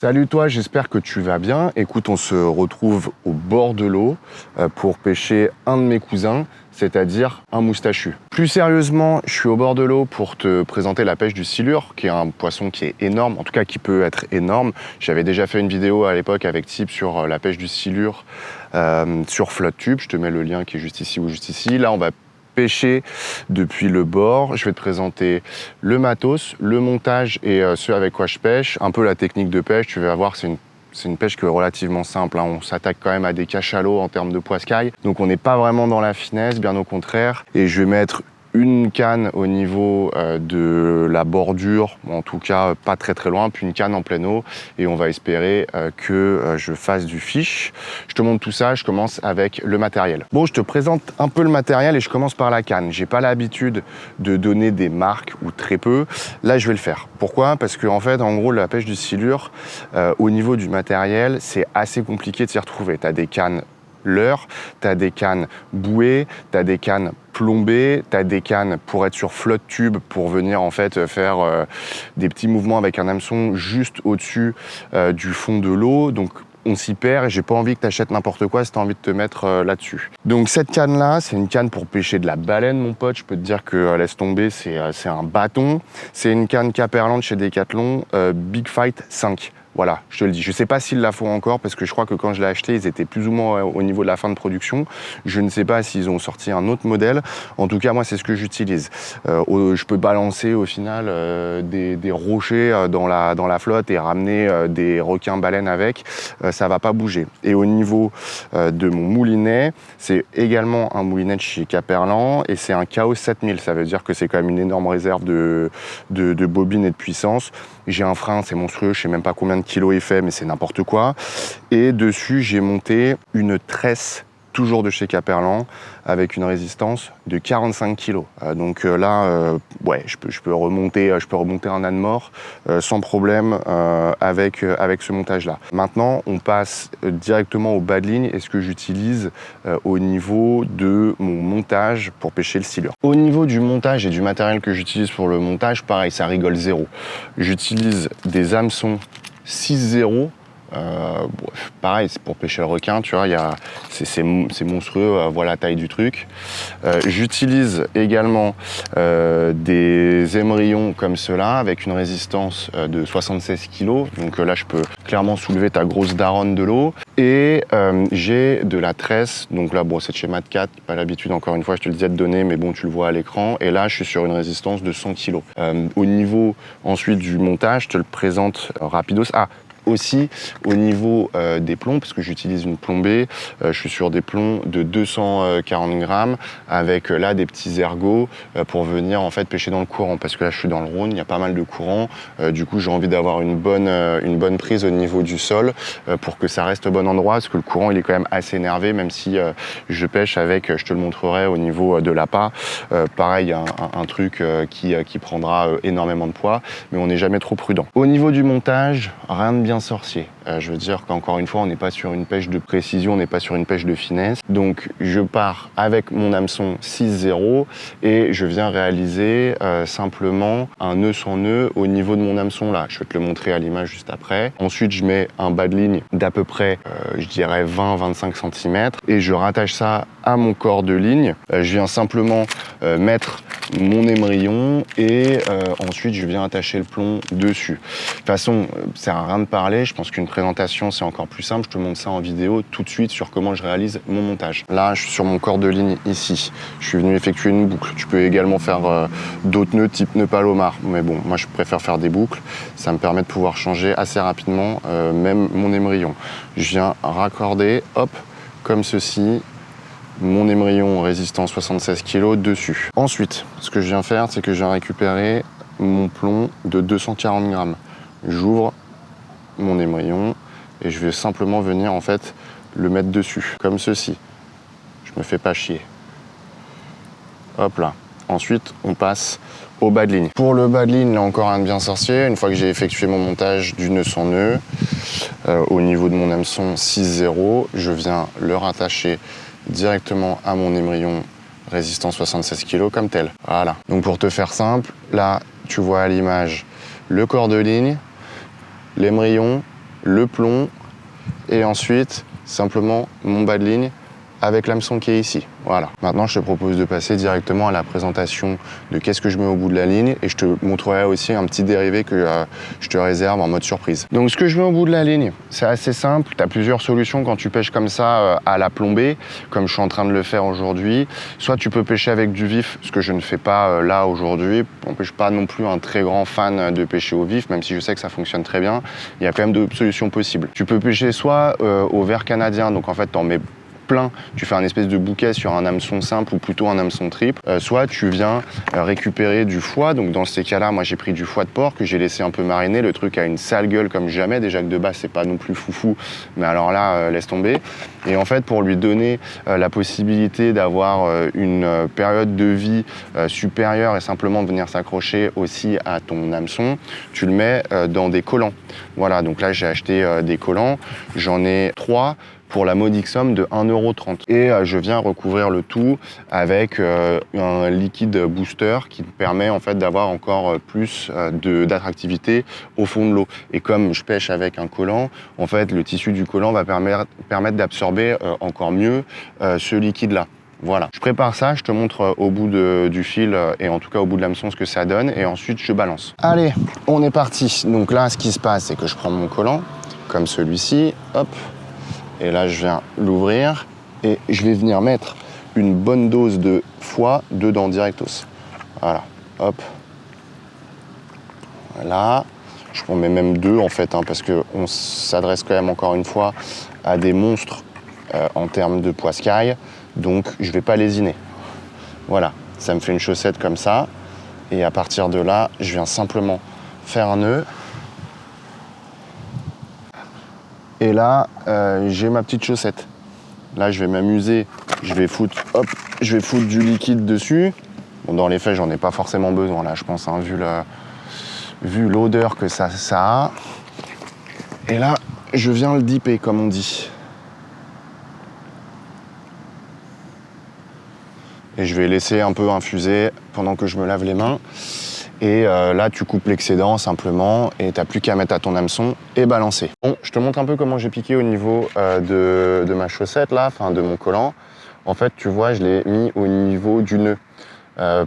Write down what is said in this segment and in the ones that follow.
Salut toi, j'espère que tu vas bien. Écoute, on se retrouve au bord de l'eau pour pêcher un de mes cousins, c'est-à-dire un moustachu. Plus sérieusement, je suis au bord de l'eau pour te présenter la pêche du silure, qui est un poisson qui est énorme, en tout cas qui peut être énorme. J'avais déjà fait une vidéo à l'époque avec Tip sur la pêche du silure sur FloodTube. Je te mets le lien qui est juste ici ou juste ici. Là, on va pêcher depuis le bord. Je vais te présenter le matos, le montage et ce avec quoi je pêche, un peu la technique de pêche. Tu vas voir, c'est une pêche qui est relativement simple, hein. On s'attaque quand même à des cachalots en termes de poiscaille, donc on n'est pas vraiment dans la finesse, bien au contraire. Et je vais mettre une canne au niveau de la bordure, en tout cas pas très loin, puis une canne en pleine eau, et on va espérer que je fasse du fish. Je te montre tout ça, je commence avec le matériel. Bon, je te présente un peu le matériel et je commence par la canne. J'ai pas l'habitude de donner des marques ou très peu. Là, je vais le faire. Pourquoi? Parce que en fait, en gros, la pêche du silure, au niveau du matériel, c'est assez compliqué de s'y retrouver. Tu as des cannes leurre, tu as des cannes bouées, tu as des cannes plombées, tu as des cannes pour être sur FloodTube pour venir en fait faire des petits mouvements avec un hameçon juste au-dessus du fond de l'eau. Donc on s'y perd et j'ai pas envie que tu achètes n'importe quoi si tu as envie de te mettre là-dessus. Donc cette canne-là, c'est une canne pour pêcher de la baleine, mon pote. Je peux te dire que laisse tomber, c'est un bâton. C'est une canne Caperland chez Decathlon, Big Fight 5. Voilà, je te le dis. Je ne sais pas s'ils la font encore parce que je crois que quand je l'ai acheté, ils étaient plus ou moins au niveau de la fin de production. Je ne sais pas s'ils ont sorti un autre modèle. En tout cas, moi, c'est ce que j'utilise. Je peux balancer au final des rochers dans la flotte et ramener des requins-baleines avec. Ça ne va pas bouger. Et au niveau de mon moulinet, c'est également un moulinet de chez Caperland et c'est un KO 7000. Ça veut dire que c'est quand même une énorme réserve de bobines et de puissance. J'ai un frein, c'est monstrueux, je sais même pas combien de kilos il fait, mais c'est n'importe quoi. Et dessus, j'ai monté une tresse, toujours de chez Caperland, avec une résistance de 45 kg. Donc là, ouais, je peux remonter un âne mort sans problème avec ce montage-là. Maintenant, on passe directement au bas de ligne et ce que j'utilise au niveau de mon montage pour pêcher le silure. Au niveau du montage et du matériel que j'utilise pour le montage, pareil, ça rigole zéro. J'utilise des hameçons 6-0. Pareil, c'est pour pêcher le requin, tu vois, c'est monstrueux, voilà la taille du truc. J'utilise également des émerillons comme cela avec une résistance de 76 kg. Donc là, je peux clairement soulever ta grosse daronne de l'eau. Et j'ai de la tresse, donc là, bon, c'est de chez Matcat, pas l'habitude, encore une fois, je te le disais de donner, mais bon, tu le vois à l'écran. Et là, je suis sur une résistance de 100 kg. Au niveau ensuite du montage, je te le présente rapidos. Aussi au niveau des plombs, parce que j'utilise une plombée, je suis sur des plombs de 240 grammes avec là des petits ergots pour venir en fait pêcher dans le courant, parce que là je suis dans le Rhône, il y a pas mal de courant, du coup j'ai envie d'avoir une bonne prise au niveau du sol pour que ça reste au bon endroit, parce que le courant il est quand même assez énervé, même si je pêche avec, je te le montrerai au niveau de l'appât, pareil un truc qui prendra énormément de poids, mais on n'est jamais trop prudent. Au niveau du montage, rien de bien sorcier. Je veux dire qu'encore une fois, on n'est pas sur une pêche de précision, on n'est pas sur une pêche de finesse. Donc je pars avec mon hameçon 6-0 et je viens réaliser simplement un nœud sans nœud au niveau de mon hameçon là. Je vais te le montrer à l'image juste après. Ensuite, je mets un bas de ligne d'à peu près, je dirais 20-25 cm et je rattache ça à mon corps de ligne. Je viens simplement mettre mon émerillon et ensuite je viens attacher le plomb dessus. De toute façon, ça sert à rien de parler, je pense qu'une présentation c'est encore plus simple, je te montre ça en vidéo tout de suite sur comment je réalise mon montage. Là je suis sur mon corps de ligne ici, je suis venu effectuer une boucle. Tu peux également faire d'autres nœuds type nœud palomar, mais bon moi je préfère faire des boucles, ça me permet de pouvoir changer assez rapidement même mon émerillon. Je viens raccorder, hop, comme ceci, mon émerillon résistant 76 kg dessus. Ensuite, ce que je viens faire, c'est que je viens récupérer mon plomb de 240 grammes. J'ouvre mon émerillon et je vais simplement venir en fait le mettre dessus, comme ceci. Je me fais pas chier. Hop là. Ensuite, on passe au bas de ligne. Pour le bas de ligne, là encore un bien sorcier. Une fois que j'ai effectué mon montage du nœud sans nœud, au niveau de mon hameçon 6-0, je viens le rattacher directement à mon émerillon résistant 76 kg comme tel. Voilà. Donc pour te faire simple, là tu vois à l'image le corps de ligne, l'émerillon le plomb et ensuite simplement mon bas de ligne avec l'hameçon qui est ici. Voilà. Maintenant, je te propose de passer directement à la présentation de qu'est-ce que je mets au bout de la ligne et je te montrerai aussi un petit dérivé que je te réserve en mode surprise. Donc, ce que je mets au bout de la ligne, c'est assez simple. Tu as plusieurs solutions quand tu pêches comme ça à la plombée, comme je suis en train de le faire aujourd'hui. Soit tu peux pêcher avec du vif, ce que je ne fais pas là aujourd'hui. On ne pêche pas non plus un très grand fan de pêcher au vif, même si je sais que ça fonctionne très bien. Il y a quand même d'autres solutions possibles. Tu peux pêcher soit au verre canadien, donc en fait, tu en mets plein, tu fais un espèce de bouquet sur un hameçon simple ou plutôt un hameçon triple, soit tu viens récupérer du foie. Donc dans ces cas-là, moi j'ai pris du foie de porc que j'ai laissé un peu mariner. Le truc a une sale gueule comme jamais, déjà que de base c'est pas non plus foufou, mais alors là laisse tomber. Et en fait, pour lui donner la possibilité d'avoir une période de vie supérieure et simplement de venir s'accrocher aussi à ton hameçon, tu le mets dans des collants. Voilà, donc là j'ai acheté des collants, j'en ai 3 pour la modique somme de 1,30 €. Et je viens recouvrir le tout avec un liquide booster qui me permet en fait d'avoir encore plus d'attractivité au fond de l'eau. Et comme je pêche avec un collant, en fait le tissu du collant va permettre d'absorber encore mieux ce liquide-là. Voilà, je prépare ça, je te montre au bout du fil et en tout cas au bout de l'hameçon ce que ça donne et ensuite je balance. Allez, on est parti. Donc là, ce qui se passe, c'est que je prends mon collant, comme celui-ci, hop. Et là, je viens l'ouvrir et je vais venir mettre une bonne dose de foie dedans directos. Voilà, hop. Voilà. Je en mets même 2 en fait, parce qu'on s'adresse quand même encore une fois à des monstres en termes de poiscaille. Donc, je ne vais pas lésiner. Voilà, ça me fait une chaussette comme ça. Et à partir de là, je viens simplement faire un nœud. Et là, j'ai ma petite chaussette. Là, je vais m'amuser. Je vais foutre du liquide dessus. Bon, dans les faits, j'en ai pas forcément besoin là, je pense, vu l'odeur que ça a. Et là, je viens le dipper, comme on dit. Et je vais laisser un peu infuser pendant que je me lave les mains. Et là, tu coupes l'excédent simplement et t'as plus qu'à mettre à ton hameçon et balancer. Bon, je te montre un peu comment j'ai piqué au niveau de ma chaussette là, enfin de mon collant. En fait, tu vois, je l'ai mis au niveau du nœud.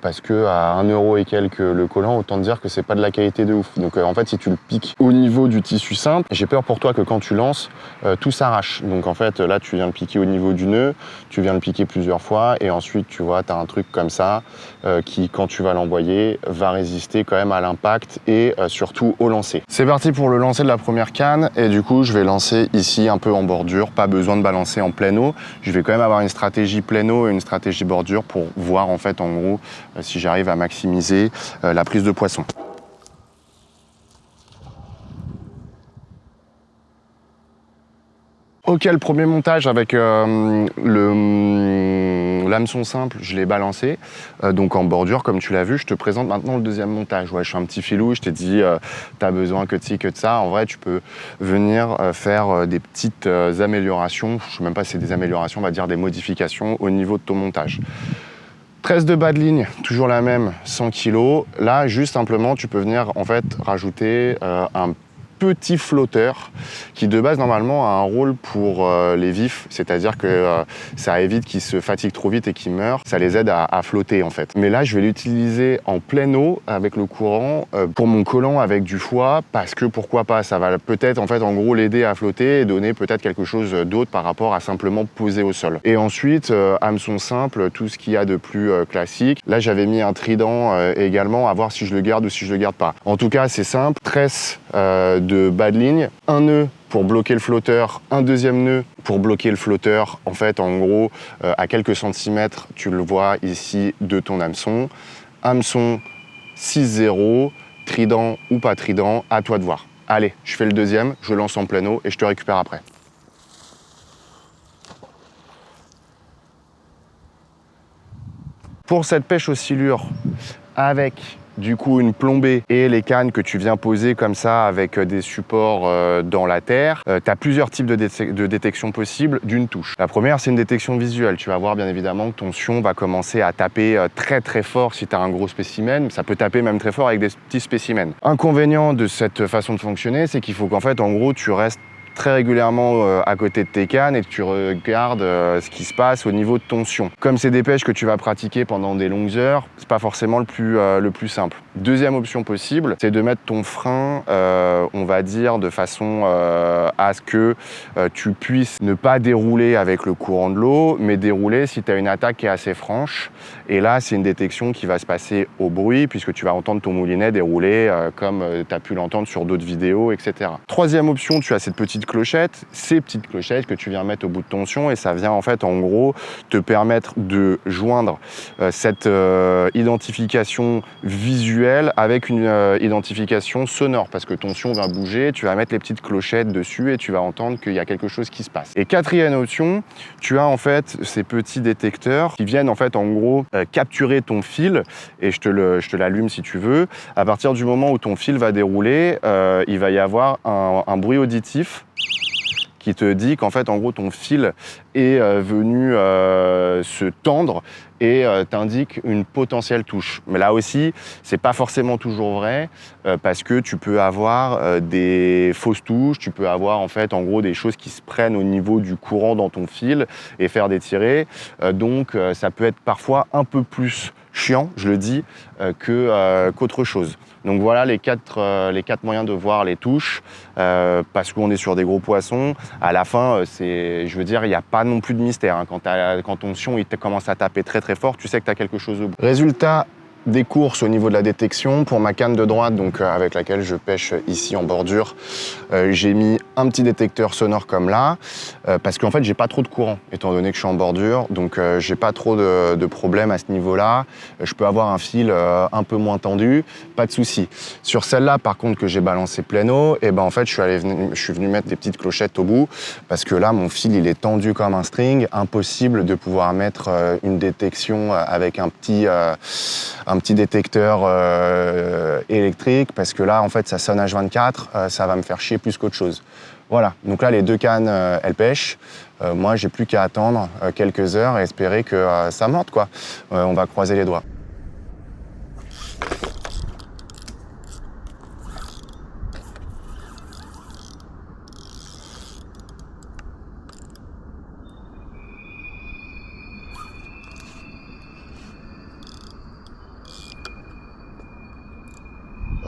Parce que à 1 € et quelques le collant, autant te dire que c'est pas de la qualité de ouf. Donc en fait, si tu le piques au niveau du tissu simple, j'ai peur pour toi que quand tu lances, tout s'arrache. Donc en fait, là, tu viens le piquer au niveau du nœud, tu viens le piquer plusieurs fois, et ensuite, tu vois, tu as un truc comme ça qui, quand tu vas l'envoyer, va résister quand même à l'impact et surtout au lancer. C'est parti pour le lancer de la première canne, et du coup, je vais lancer ici un peu en bordure, pas besoin de balancer en pleine eau. Je vais quand même avoir une stratégie pleine eau et une stratégie bordure pour voir en fait en gros si j'arrive à maximiser la prise de poisson. Ok, le premier montage avec l'hameçon simple, je l'ai balancé, donc en bordure comme tu l'as vu. Je te présente maintenant le deuxième montage. Ouais, je suis un petit filou, je t'ai dit t'as besoin que de ci, que de ça. En vrai, tu peux venir faire des petites améliorations, je sais même pas si c'est des améliorations, on va dire des modifications au niveau de ton montage. 13 de bas de ligne, toujours la même, 100 kg. Là, juste simplement, tu peux venir en fait rajouter un petit flotteur qui de base normalement a un rôle pour les vifs, c'est-à-dire que ça évite qu'ils se fatiguent trop vite et qu'ils meurent, ça les aide à flotter en fait. Mais là je vais l'utiliser en pleine eau avec le courant pour mon collant avec du foie, parce que pourquoi pas, ça va peut-être en fait en gros l'aider à flotter et donner peut-être quelque chose d'autre par rapport à simplement poser au sol. Et ensuite hameçon simple, tout ce qu'il y a de plus classique. Là j'avais mis un trident également, à voir si je le garde ou si je le garde pas. En tout cas c'est simple, tresse de bas de ligne, un nœud pour bloquer le flotteur, un deuxième nœud pour bloquer le flotteur. En fait, en gros, à quelques centimètres, tu le vois ici, de ton hameçon. Hameçon 6-0, trident ou pas trident, à toi de voir. Allez, je fais le deuxième, je lance en pleine eau et je te récupère après. Pour cette pêche aux silures avec du coup une plombée et les cannes que tu viens poser comme ça avec des supports dans la terre, tu as plusieurs types de détection possibles d'une touche. La première, c'est une détection visuelle. Tu vas voir bien évidemment que ton sion va commencer à taper très très fort si tu as un gros spécimen. Ça peut taper même très fort avec des petits spécimens. Inconvénient de cette façon de fonctionner, c'est qu'il faut qu'en fait, en gros, tu restes très régulièrement à côté de tes cannes et que tu regardes ce qui se passe au niveau de ton sion. Comme c'est des pêches que tu vas pratiquer pendant des longues heures, c'est pas forcément le plus simple. Deuxième option possible, c'est de mettre ton frein, on va dire, de façon à ce que tu puisses ne pas dérouler avec le courant de l'eau, mais dérouler si tu as une attaque qui est assez franche. Et là, c'est une détection qui va se passer au bruit, puisque tu vas entendre ton moulinet dérouler comme tu as pu l'entendre sur d'autres vidéos, etc. Troisième option, tu as cette petite clochette, ces petites clochettes que tu viens mettre au bout de ton sion, et ça vient en fait, en gros, te permettre de joindre cette identification visuelle avec une identification sonore, parce que ton sion va bouger, tu vas mettre les petites clochettes dessus et tu vas entendre qu'il y a quelque chose qui se passe. Et quatrième option, tu as en fait ces petits détecteurs qui viennent en fait, en gros, capturer ton fil, et je te l'allume si tu veux. À partir du moment où ton fil va dérouler, il va y avoir un bruit auditif qui te dit qu'en fait, en gros, ton fil est venu se tendre et t'indique une potentielle touche. Mais là aussi, c'est pas forcément toujours vrai parce que tu peux avoir des fausses touches, tu peux avoir en fait, en gros, des choses qui se prennent au niveau du courant dans ton fil et faire des tirés. Donc, ça peut être parfois un peu plus chiant, je le dis, qu'autre chose. Donc voilà les quatre moyens de voir les touches, parce qu'on est sur des gros poissons. À la fin, je veux dire, il n'y a pas non plus de mystère. Hein. Quand ton sion il commence à taper très très fort, tu sais que tu as quelque chose au bout. Résultat des courses au niveau de la détection, pour ma canne de droite, donc avec laquelle je pêche ici en bordure, j'ai mis un petit détecteur sonore comme là, parce qu'en fait j'ai pas trop de courant, étant donné que je suis en bordure, donc j'ai pas trop de problème à ce niveau-là. Je peux avoir un fil un peu moins tendu, pas de souci. Sur celle-là, par contre, que j'ai balancé plein eau, et ben en fait je suis venu mettre des petites clochettes au bout, parce que là mon fil il est tendu comme un string, impossible de pouvoir mettre une détection avec un petit détecteur électrique, parce que là en fait ça sonne H24, ça va me faire chier plus qu'autre chose. Voilà, donc là les deux cannes elles pêchent, moi j'ai plus qu'à attendre quelques heures et espérer que ça morde quoi. On va croiser les doigts.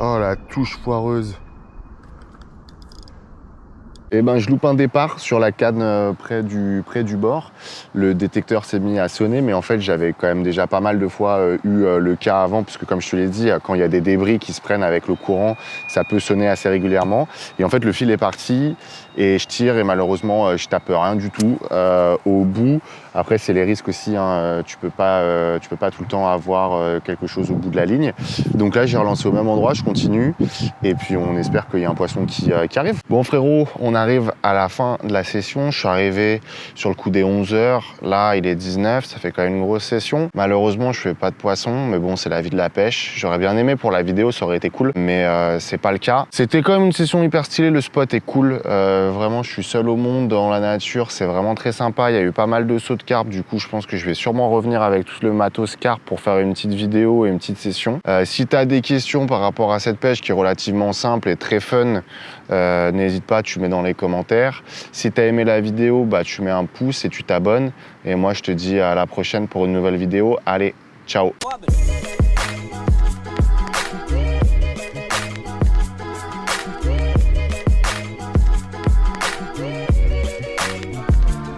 Oh la touche foireuse. Et ben je loupe un départ sur la canne près du bord. Le détecteur s'est mis à sonner, mais en fait j'avais quand même déjà pas mal de fois eu le cas avant, puisque comme je te l'ai dit, quand il y a des débris qui se prennent avec le courant, ça peut sonner assez régulièrement. Et en fait le fil est parti et je tire et malheureusement je tape rien du tout au bout. Après c'est les risques aussi, hein, tu peux pas tout le temps avoir quelque chose au bout de la ligne. Donc là j'ai relancé au même endroit, je continue et puis on espère qu'il y a un poisson qui arrive. Bon frérot, on arrive à la fin de la session. Je suis arrivé sur le coup des 11 h. Là, il est 19. Ça fait quand même une grosse session. Malheureusement, je fais pas de poisson. Mais bon, c'est la vie de la pêche. J'aurais bien aimé pour la vidéo, ça aurait été cool. Mais c'est pas le cas. C'était quand même une session hyper stylée. Le spot est cool. Vraiment, je suis seul au monde dans la nature. C'est vraiment très sympa. Il y a eu pas mal de sauts de carpe. Du coup, je pense que je vais sûrement revenir avec tout le matos carpe pour faire une petite vidéo et une petite session. Si tu as des questions par rapport à cette pêche qui est relativement simple et très fun, n'hésite pas, tu mets dans les commentaires. Si tu as aimé la vidéo, bah, tu mets un pouce et tu t'abonnes. Et moi, je te dis à la prochaine pour une nouvelle vidéo. Allez, ciao!